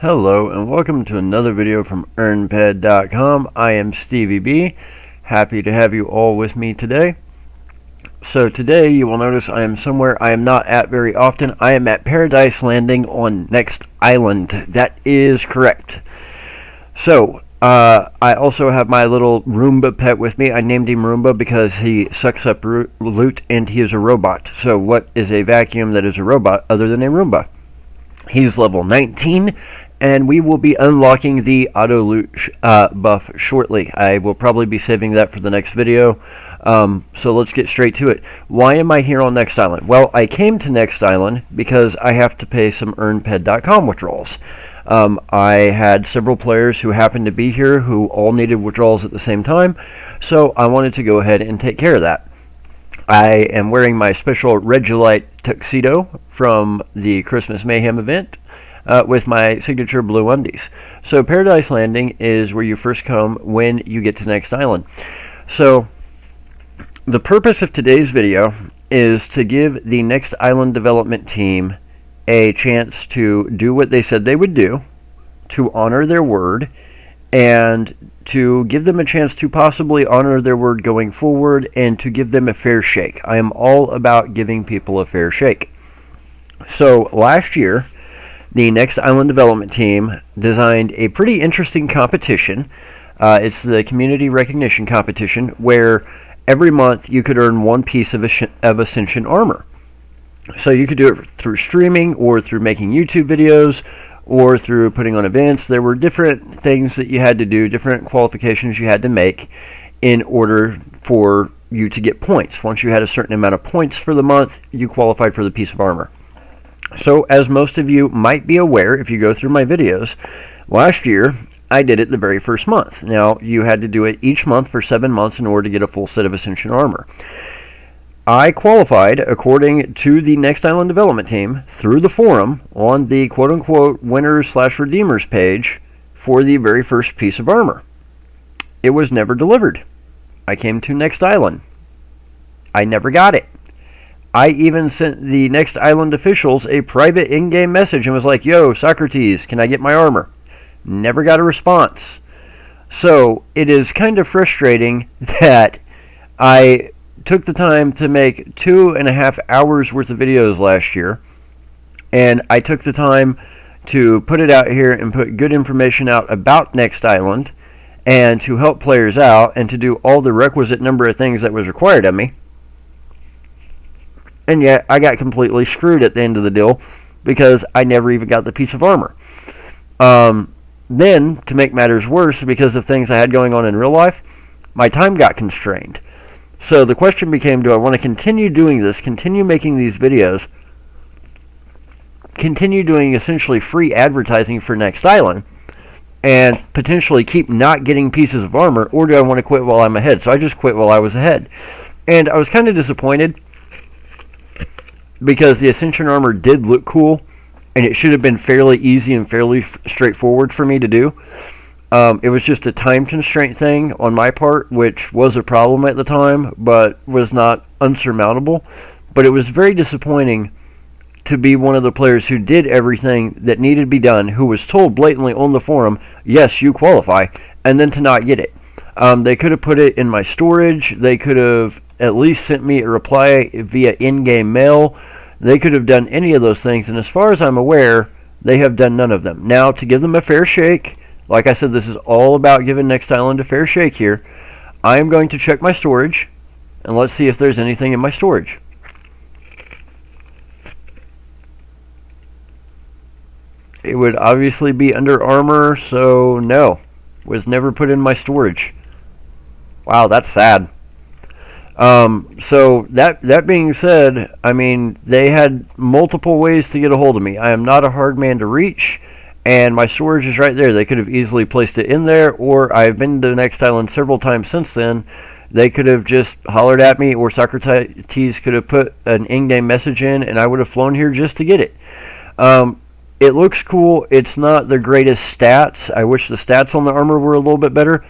Hello and welcome to another video from EarnPED.com. I am StevieB. Happy to have you all with me today. So today you will notice I am somewhere I am not at very often. I am at Paradise Landing on Next Island. That is correct. So I also have my little Roomba pet with me. I named him Roomba because he sucks up loot and he is a robot. So what is a vacuum that is a robot other than a Roomba? He's level 19, and we will be unlocking the auto loot buff shortly. I will probably be saving that for the next video. So let's get straight to it. Why am I here on Next Island? Well, I came to Next Island because I have to pay some EarnPED.com withdrawals. I had several players who happened to be here who all needed withdrawals at the same time, so I wanted to go ahead and take care of that. I am wearing my special Regulite tuxedo from the Christmas Mayhem event with my signature blue undies. So Paradise Landing is where you first come when you get to Next Island. So the purpose of today's video is to give the Next Island development team a chance to do what they said they would do, to honor their word, and to give them a chance to possibly honor their word going forward, and to give them a fair shake. I am all about giving people a fair shake. So last year, the Next Island development team designed a pretty interesting competition. It's the community recognition competition where every month you could earn one piece of Ascension Armor. So you could do it through streaming or through making YouTube videos or through putting on events. There were different things that you had to do, different qualifications you had to make in order for you to get points. Once you had a certain amount of points for the month, you qualified for the piece of armor. So as most of you might be aware, if you go through my videos, last year I did it the very first month. Now, you had to do it each month for 7 months in order to get a full set of Ascension Armor. I qualified, according to the Next Island development team, through the forum on the quote-unquote winners/redeemers page for the very first piece of armor. It was never delivered. I came to Next Island. I never got it. I even sent the Next Island officials a private in-game message and was like, "Yo, Socrates, can I get my armor?" Never got a response. So it is kind of frustrating that I took the time to make 2.5 hours worth of videos last year, and I took the time to put it out here and put good information out about Next Island and to help players out and to do all the requisite number of things that was required of me. And yet I got completely screwed at the end of the deal because I never even got the piece of armor. Then, to make matters worse, because of things I had going on in real life, my time got constrained. So the question became, do I want to continue doing this, continue making these videos, continue doing essentially free advertising for Next Island, and potentially keep not getting pieces of armor, or do I want to quit while I'm ahead? So I just quit while I was ahead. And I was kind of disappointed because the Ascension Armor did look cool, and it should have been fairly easy and fairly straightforward for me to do. It was just a time constraint thing on my part, which was a problem at the time, but was not unsurmountable. But it was very disappointing to be one of the players who did everything that needed to be done, who was told blatantly on the forum, yes, you qualify, and then to not get it. They could have put it in my storage. They could have at least sent me a reply via in-game mail. They could have done any of those things, and as far as I'm aware, they have done none of them. Now, to give them a fair shake, like I said, this is all about giving Next Island a fair shake here. I am going to check my storage, and let's see if there's anything in my storage. It would obviously be under armor, so no. Was never put in my storage. Wow, that's sad. So that being said, I mean, they had multiple ways to get a hold of me. I am not a hard man to reach, and my storage is right there. They could have easily placed it in there, or I've been to Next Island several times since then. They could have just hollered at me, or Socrates could have put an in-game message in, and I would have flown here just to get it. It looks cool. It's not the greatest stats. I wish the stats on the armor were a little bit better.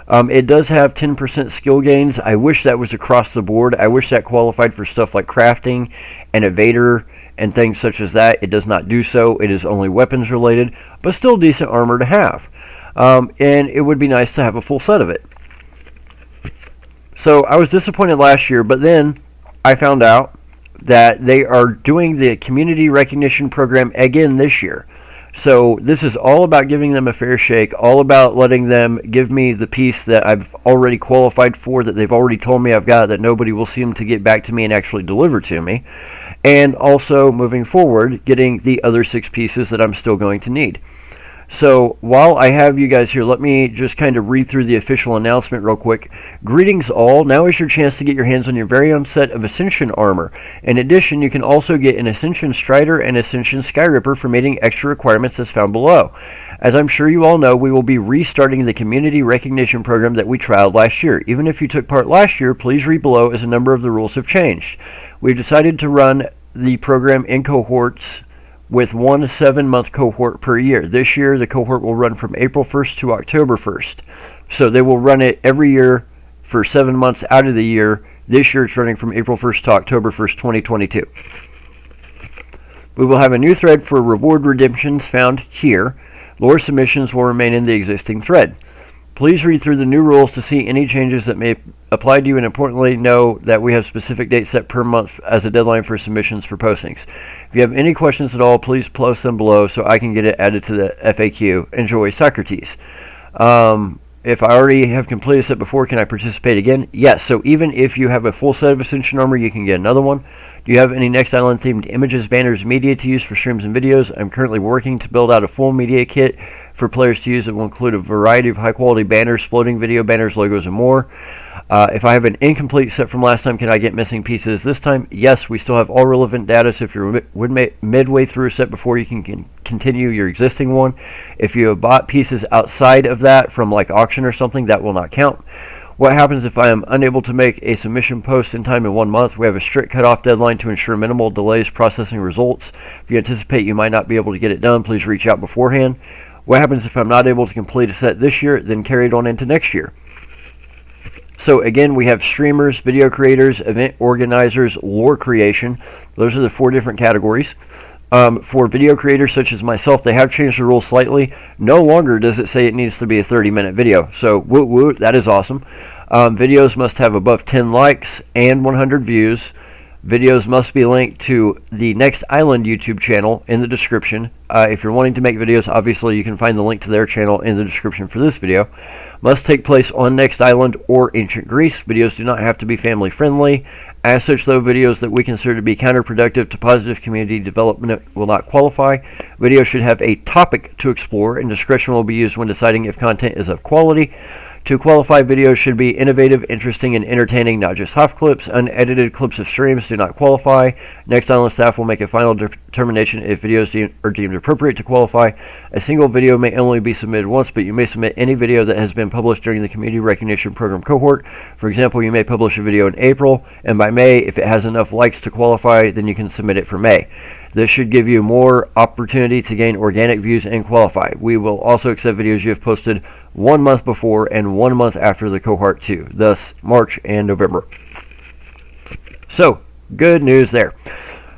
It does have 10% skill gains. I wish that was across the board. I wish that qualified for stuff like crafting and evader and things such as that, it does not do so. It is only weapons related, but still decent armor to have. And it would be nice to have a full set of it. So I was disappointed last year, but then I found out that they are doing the community recognition program again this year. So this is all about giving them a fair shake, all about letting them give me the piece that I've already qualified for, that they've already told me I've got, that nobody will seem to get back to me and actually deliver to me. And also, moving forward, getting the other 6 pieces that I'm still going to need. So while I have you guys here, let me just kind of read through the official announcement real quick. Greetings all. Now is your chance to get your hands on your very own set of Ascension Armor. In addition, you can also get an Ascension Strider and Ascension Skyripper for meeting extra requirements as found below. As I'm sure you all know, we will be restarting the community recognition program that we trialed last year. Even if you took part last year, please read below as a number of the rules have changed. We've decided to run the program in cohorts with 1 7-month cohort per year. This year, the cohort will run from April 1st to October 1st. So they will run it every year for 7 months out of the year. This year, it's running from April 1st to October 1st, 2022. We will have a new thread for reward redemptions found here. Lore submissions will remain in the existing thread. Please read through the new rules to see any changes that may apply to you, and importantly, know that we have specific dates set per month as a deadline for submissions for postings. If you have any questions at all, please post them below so I can get it added to the FAQ. Enjoy, Socrates. If I already have completed a set before, can I participate again? Yes, so even if you have a full set of Ascension Armor, you can get another one. Do you have any Next Island themed images, banners, media to use for streams and videos? I'm currently working to build out a full media kit for players to use that will include a variety of high quality banners, floating video banners, logos, and more. If I have an incomplete set from last time, can I get missing pieces this time? Yes, we still have all relevant data, so if you're midway through a set before, you can continue your existing one. If you have bought pieces outside of that from like auction or something, that will not count. What happens if I am unable to make a submission post in time in 1 month? We have a strict cutoff deadline to ensure minimal delays processing results. If you anticipate you might not be able to get it done, please reach out beforehand. What happens if I'm not able to complete a set this year, then carry it on into next year? So again, we have streamers, video creators, event organizers, lore creation. Those are the 4 different categories. For video creators such as myself, they have changed the rules slightly. No longer does it say it needs to be a 30-minute video. So woot woot, that is awesome. Videos must have above 10 likes and 100 views. Videos must be linked to the Next Island YouTube channel in the description. If you're wanting to make videos, obviously you can find the link to their channel in the description for this video. Must take place on Next Island or Ancient Greece. Videos do not have to be family friendly. As such, though, videos that we consider to be counterproductive to positive community development will not qualify. Videos should have a topic to explore, and discretion will be used when deciding if content is of quality. To qualify, videos should be innovative, interesting, and entertaining, not just half clips. Unedited clips of streams do not qualify. Next Island staff will make a final determination if videos are deemed appropriate to qualify. A single video may only be submitted once, but you may submit any video that has been published during the Community Recognition Program cohort. For example, you may publish a video in April, and by May, if it has enough likes to qualify, then you can submit it for May. This should give you more opportunity to gain organic views and qualify. We will also accept videos you have posted 1 month before and 1 month after the cohort 2, thus March and November. So, good news there.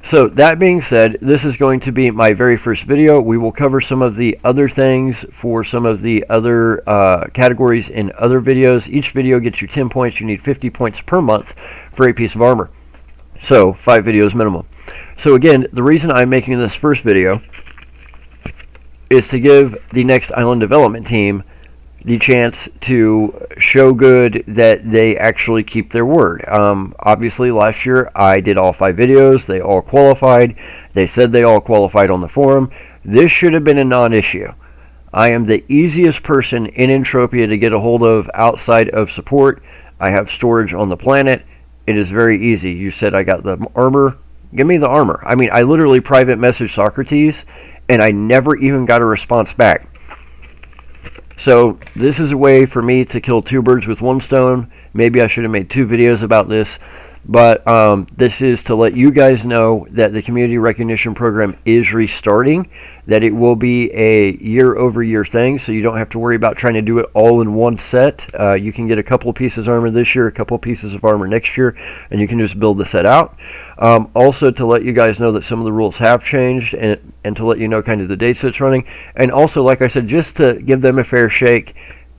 So, that being said, this is going to be my very first video. We will cover some of the other things for some of the other categories in other videos. Each video gets you 10 points. You need 50 points per month for a piece of armor. So, 5 videos minimum. So again, the reason I'm making this first video is to give the Next Island development team the chance to show good that they actually keep their word. Obviously, last year I did all 5 videos. They all qualified. They said they all qualified on the forum. This should have been a non-issue. I am the easiest person in Entropia to get a hold of outside of support. I have storage on the planet. It is very easy. You said I got the armor. Give me the armor. I mean, I literally private messaged Socrates, and I never even got a response back. So this is a way for me to kill 2 birds with 1 stone. Maybe I should have made 2 videos about this. But this is to let you guys know that the community recognition program is restarting, that it will be a year-over-year thing, so you don't have to worry about trying to do it all in one set. You can get a couple of pieces of armor this year, a couple of pieces of armor next year, and you can just build the set out. Also to let you guys know that some of the rules have changed, and to let you know kind of the dates it's running. And also, like I said, just to give them a fair shake,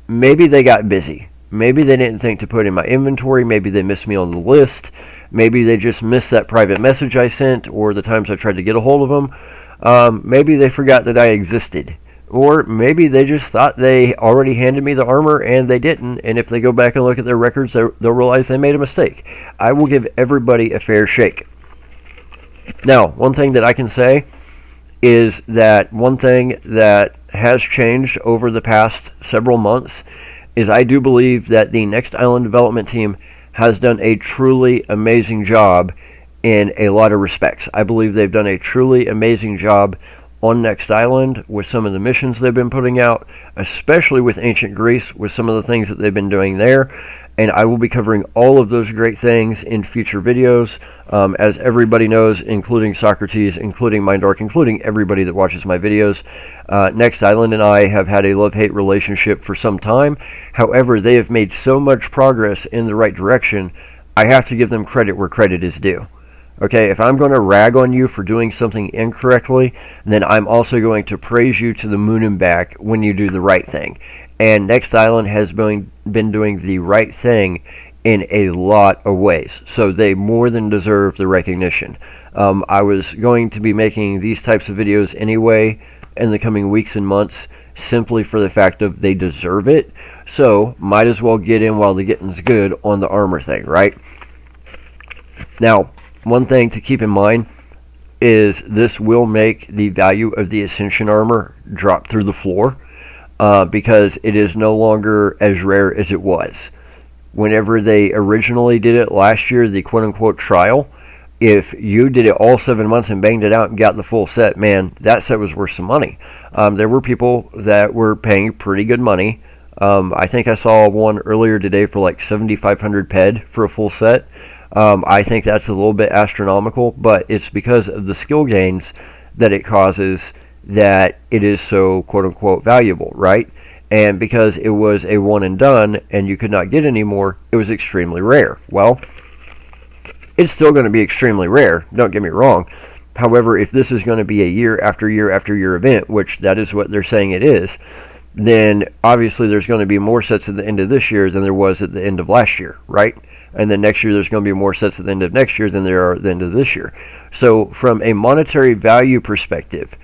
maybe they got busy. Maybe they didn't think to put in my inventory. Maybe they missed me on the list. Maybe they just missed that private message I sent, or the times I tried to get a hold of them. Maybe they forgot that I existed. Or maybe they just thought they already handed me the armor and they didn't, and if they go back and look at their records, they'll realize they made a mistake. I will give everybody a fair shake. Now, one thing that I can say is that one thing that has changed over the past several months is I do believe that the Next Island development team has done a truly amazing job in a lot of respects. I believe they've done a truly amazing job on Next Island with some of the missions they've been putting out, especially with Ancient Greece, with some of the things that they've been doing there. And I will be covering all of those great things in future videos. As everybody knows, including Socrates, including Mindark, including everybody that watches my videos, Next Island and I have had a love-hate relationship for some time. However, they have made so much progress in the right direction, I have to give them credit where credit is due. Okay, if I'm going to rag on you for doing something incorrectly, then I'm also going to praise you to the moon and back when you do the right thing. And Next Island has been doing the right thing in a lot of ways, so they more than deserve the recognition. I was going to be making these types of videos anyway in the coming weeks and months, simply for the fact of they deserve it, so might as well get in while the getting's good on the armor thing, right? Now, one thing to keep in mind is this will make the value of the Ascension Armor drop through the floor, because it is no longer as rare as it was. Whenever they originally did it last year, the quote-unquote trial, if you did it all 7 months and banged it out and got the full set, man, that set was worth some money. There were people that were paying pretty good money. I think I saw one earlier today for like 7,500 PED for a full set. I think that's a little bit astronomical, but it's because of the skill gains that it causes that it is so quote-unquote valuable, right? And because it was a one and done and you could not get any more, it was extremely rare. Well, it's still going to be extremely rare, don't get me wrong. However, if this is going to be a year after year after year event, which that is what they're saying it is, then obviously there's going to be more sets at the end of this year than there was at the end of last year, right? And then next year there's going to be more sets at the end of next year than there are at the end of this year. So from a monetary value perspective,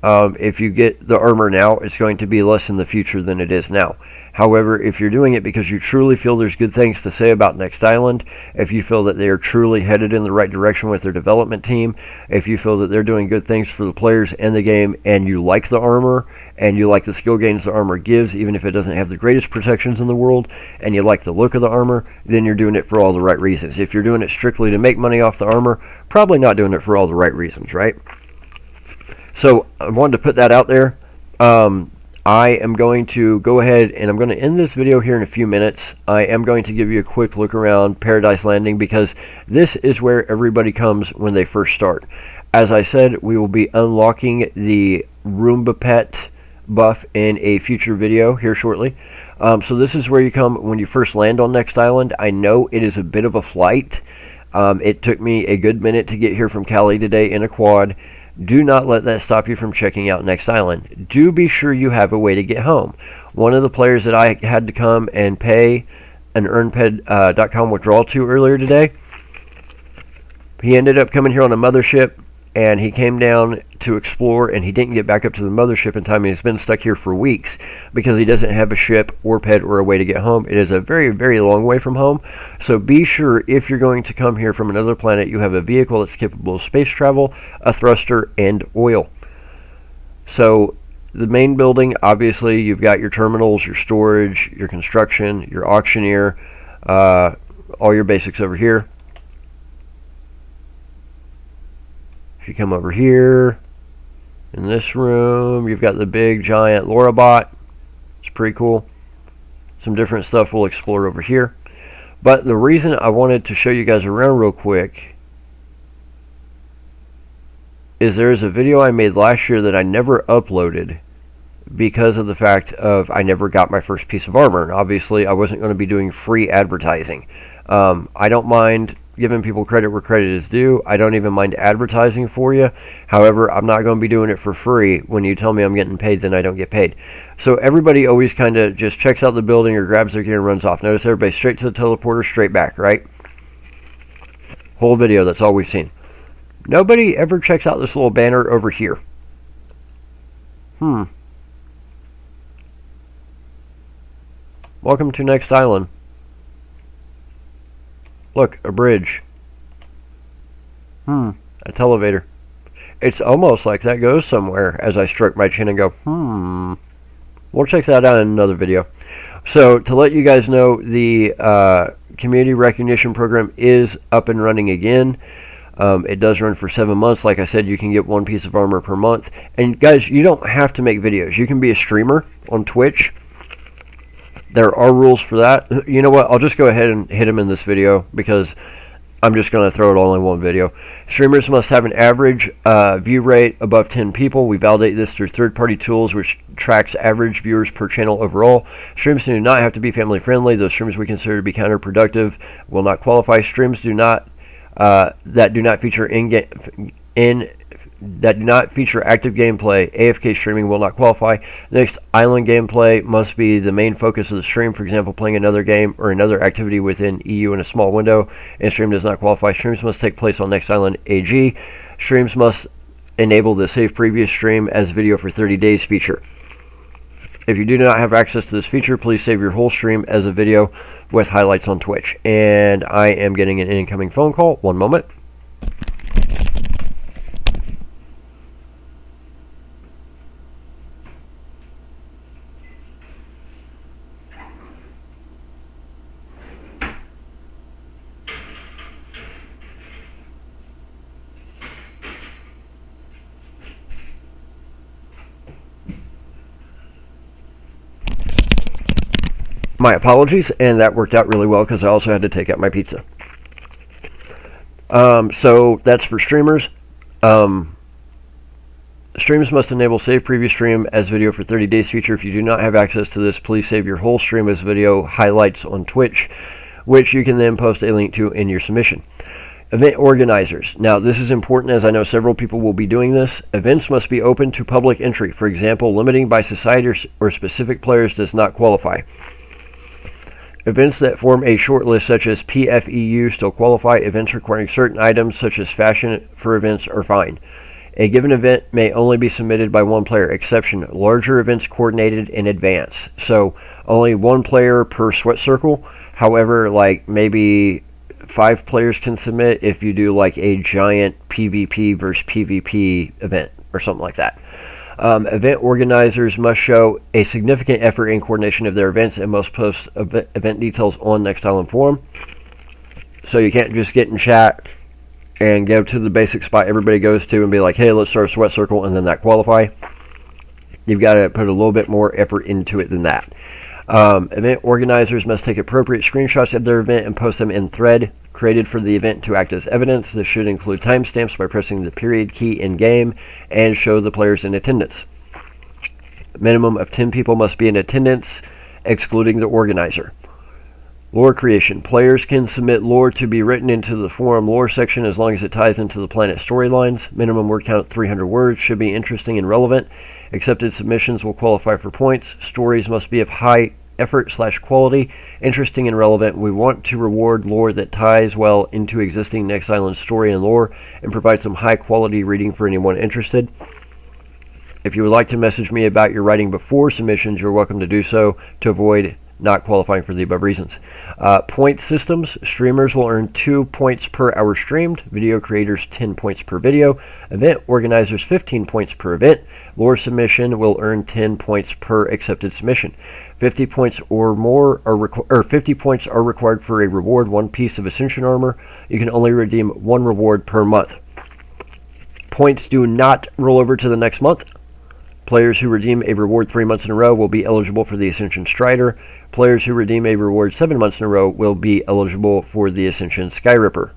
if you get the armor now, it's going to be less in the future than it is now. However, if you're doing it because you truly feel there's good things to say about Next Island, if you feel that they are truly headed in the right direction with their development team, if you feel that they're doing good things for the players and the game, and you like the armor, and you like the skill gains the armor gives, even if it doesn't have the greatest protections in the world, and you like the look of the armor, then you're doing it for all the right reasons. If you're doing it strictly to make money off the armor, probably not doing it for all the right reasons, right? So I wanted to put that out there. I am going to go ahead and I'm going to end this video here in a few minutes. I am going to give you a quick look around Paradise Landing because this is where everybody comes when they first start. As I said, we will be unlocking the Roomba Pet buff in a future video here shortly. So this is where you come when you first land on Next Island. I know it is a bit of a flight. It took me a good minute to get here from Cali today in a quad. Do not let that stop you from checking out Next Island. Do be sure you have a way to get home. One of the players that I had to come and pay an EarnPED.com withdrawal to earlier today, he ended up coming here on a mothership, and he came down to explore, and he didn't get back up to the mothership in time. He's been stuck here for weeks because he doesn't have a ship or ped or a way to get home. It is a very, very long way from home. So be sure if you're going to come here from another planet, you have a vehicle that's capable of space travel, a thruster, and oil. So the main building, obviously, you've got your terminals, your storage, your construction, your auctioneer, all your basics over here. If you come over here, in this room, you've got the big giant LoRa bot. It's pretty cool. Some different stuff we'll explore over here. But the reason I wanted to show you guys around real quick is there's a video I made last year that I never uploaded because of the fact of I never got my first piece of armor. And obviously, I wasn't going to be doing free advertising. I don't mind giving people credit where credit is due. I don't even mind advertising for you. However, I'm not going to be doing it for free. When you tell me I'm getting paid, then I don't get paid. So everybody always kind of just checks out the building or grabs their gear and runs off. Notice everybody straight to the teleporter, straight back, right? Whole video, that's all we've seen. Nobody ever checks out this little banner over here. Welcome to Next Island. Look, a bridge. A televator. It's almost like that goes somewhere as I stroke my chin and go, We'll check that out in another video. So, to let you guys know, the community recognition program is up and running again. It does run for 7 months. Like I said, you can get one piece of armor per month. And guys, you don't have to make videos. You can be a streamer on Twitch. There are rules for that. You know what? I'll just go ahead and hit them in this video because I'm just going to throw it all in one video. Streamers must have an average view rate above 10 people. We validate this through third-party tools, which tracks average viewers per channel overall. Streams do not have to be family-friendly. Those streams we consider to be counterproductive will not qualify. Streams do not that do not feature that do not feature active gameplay, AFK streaming will not qualify. Next, island gameplay must be the main focus of the stream. For example, playing another game or another activity within EU in a small window, and stream does not qualify. Streams must take place on Next Island AG. Streams must enable the save previous stream as video for 30 days feature. If you do not have access to this feature, please save your whole stream as a video with highlights on Twitch. And I am getting an incoming phone call. One moment. My apologies, and that worked out really well because I also had to take out my pizza. So that's for streamers. Streams must enable save previous stream as video for 30 days feature. If you do not have access to this, please save your whole stream as video highlights on Twitch, which you can then post a link to in your submission. Event organizers. Now, this is important as I know several people will be doing this. Events must be open to public entry. For example, limiting by society or specific players does not qualify. Events that form a short list such as PFEU still qualify. Events requiring certain items such as fashion for events are fine. A given event may only be submitted by one player. Exception, larger events coordinated in advance. So only one player per sweat circle. However, like maybe 5 players can submit if you do like a giant PvP versus PvP event or something like that. Event organizers must show a significant effort in coordination of their events and must post event details on Next Island forum. So you can't just get in chat and go to the basic spot everybody goes to and be like, hey, let's start a sweat circle and then that qualify. You've got to put a little bit more effort into it than that. Event organizers must take appropriate screenshots of their event and post them in thread created for the event to act as evidence. This should include timestamps by pressing the period key in game and show the players in attendance. A minimum of 10 people must be in attendance, excluding the organizer. Lore creation. Players can submit lore to be written into the forum lore section as long as it ties into the planet storylines. Minimum word count 300 words. Should be interesting and relevant. Accepted submissions will qualify for points. Stories must be of high effort/quality, interesting and relevant. We want to reward lore that ties well into existing Next Island story and lore and provide some high quality reading for anyone interested. If you would like to message me about your writing before submissions, you're welcome to do so to avoid not qualifying for the above reasons. Point systems. Streamers will earn 2 points per hour streamed. Video creators 10 points per video. Event organizers 15 points per event. Lore submission will earn 10 points per accepted submission. 50 points or more are 50 points are required for a reward 1 piece of Ascension Armor. You can only redeem 1 reward per month. Points do not roll over to the next month. Players who redeem a reward 3 months in a row will be eligible for the Ascension Strider. Players who redeem a reward 7 months in a row will be eligible for the Ascension Skyripper.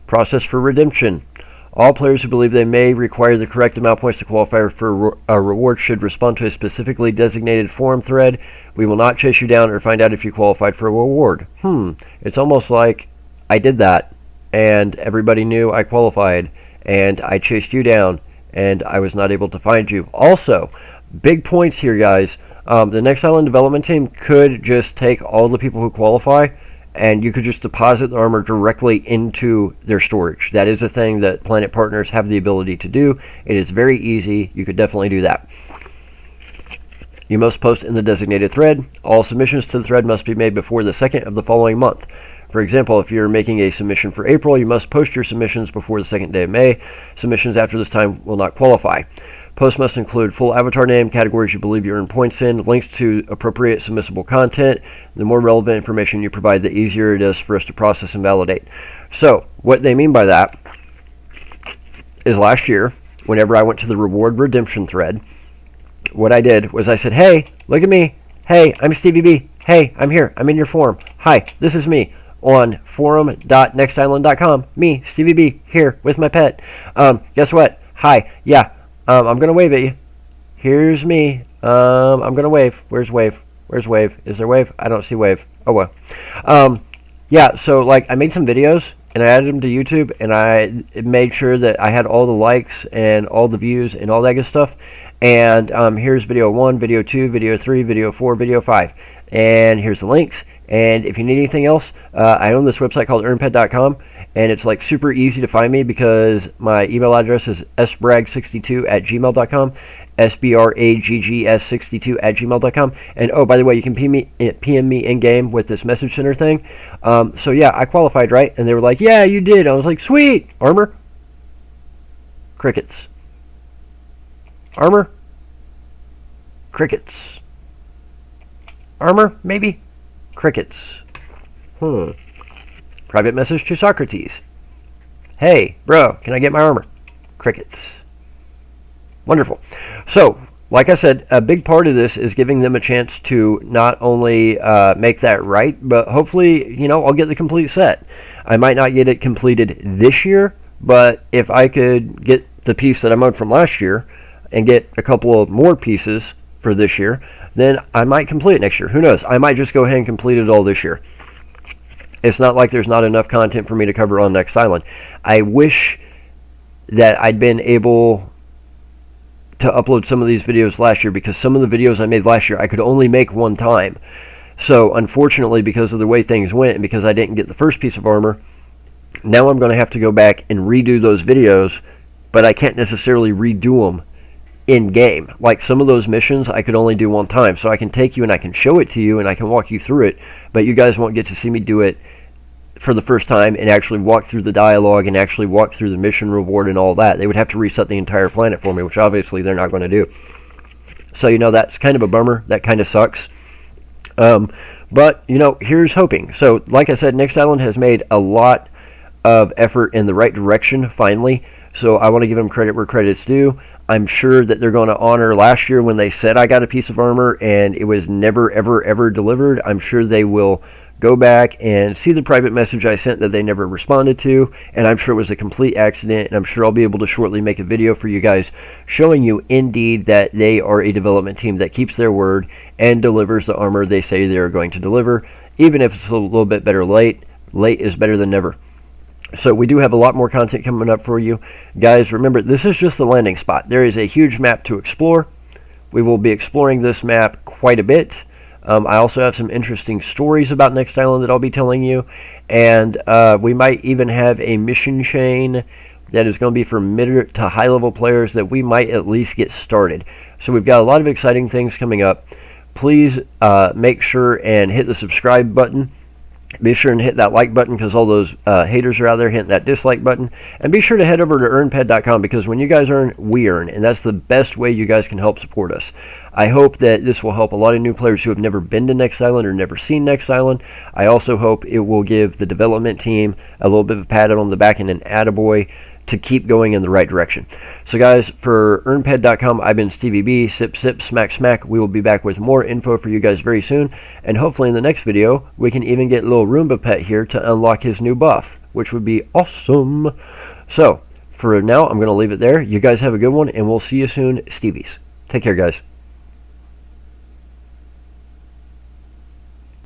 Process for redemption. All players who believe they may require the correct amount of points to qualify for a reward should respond to a specifically designated forum thread. We will not chase you down or find out if you qualified for a reward. It's almost like I did that, and everybody knew I qualified, and I chased you down, and I was not able to find you. Also, big points here, guys. The Next Island development team could just take all the people who qualify, and you could just deposit the armor directly into their storage. That is a thing that Planet Partners have the ability to do. It is very easy. You could definitely do that. You must post in the designated thread. All submissions to the thread must be made before the 2nd of the following month. For example, if you're making a submission for April, you must post your submissions before the 2nd day of May. Submissions after this time will not qualify. Posts must include full avatar name, categories you believe you earn points in, links to appropriate submissible content. The more relevant information you provide, the easier it is for us to process and validate. So, what they mean by that is last year, whenever I went to the reward redemption thread, what I did was I said, hey, look at me. Hey, I'm StevieB. Hey, I'm here. I'm in your forum. Hi, this is me on forum.nextisland.com. Me, StevieB, here with my pet. Guess what? Hi. Yeah. I'm going to wave at you. Here's me. I'm going to wave. Where's wave? Where's wave? Is there wave? I don't see wave. Oh, well. Yeah, so, like, I made some videos, and I added them to YouTube, and I made sure that I had all the likes and all the views and all that good stuff. And here's video 1, video 2, video 3, video 4, video 5. And here's the links. And if you need anything else, I own this website called EarnPED.com. And it's like super easy to find me because my email address is sbragg62@gmail.com, sbraggs62@gmail.com. And oh, by the way, you can PM me in game with this message center thing. So yeah, I qualified, right? And they were like, yeah, you did. I was like, sweet. Armor? Crickets. Armor? Crickets. Armor? Maybe? Crickets. Private message to Socrates. Hey, bro, can I get my armor? Crickets. Wonderful. So, like I said, a big part of this is giving them a chance to not only make that right, but hopefully, you know, I'll get the complete set. I might not get it completed this year, but if I could get the piece that I mowed from last year and get a couple of more pieces for this year, then I might complete it next year. Who knows? I might just go ahead and complete it all this year. It's not like there's not enough content for me to cover on Next Island. I wish that I'd been able to upload some of these videos last year, because some of the videos I made last year I could only make one time. So unfortunately, because of the way things went and because I didn't get the first piece of armor, now I'm going to have to go back and redo those videos, but I can't necessarily redo them in game. Like some of those missions I could only do one time, so I can take you and I can show it to you and I can walk you through it, but you guys won't get to see me do it for the first time and actually walk through the dialogue and actually walk through the mission reward and all that. They would have to reset the entire planet for me, which obviously they're not going to do. So, you know, that's kind of a bummer. That kind of sucks. But, you know, here's hoping. So, like I said, Next Island has made a lot of effort in the right direction, finally. So I want to give them credit where credit's due. I'm sure that they're going to honor last year when they said I got a piece of armor and it was never, ever, ever delivered. I'm sure they will go back and see the private message I sent that they never responded to, and I'm sure it was a complete accident, and I'm sure I'll be able to shortly make a video for you guys showing you indeed that they are a development team that keeps their word and delivers the armor they say they are going to deliver, even if it's a little bit better late. Late is better than never. So we do have a lot more content coming up for you. Guys, remember, this is just the landing spot. There is a huge map to explore. We will be exploring this map quite a bit. I also have some interesting stories about Next Island that I'll be telling you. And we might even have a mission chain that is going to be for mid to high level players that we might at least get started. So we've got a lot of exciting things coming up. Please make sure and hit the subscribe button. Be sure and hit that like button because all those haters are out there hitting that dislike button. And be sure to head over to EarnPED.com because when you guys earn, we earn. And that's the best way you guys can help support us. I hope that this will help a lot of new players who have never been to Next Island or never seen Next Island. I also hope it will give the development team a little bit of a pat on the back and an attaboy to keep going in the right direction. So guys, for EarnPED.com, I've been StevieB. Sip, sip, smack, smack. We will be back with more info for you guys very soon. And hopefully in the next video, we can even get little Roomba Pet here to unlock his new buff, which would be awesome. So, for now, I'm going to leave it there. You guys have a good one, and we'll see you soon, Stevies. Take care, guys.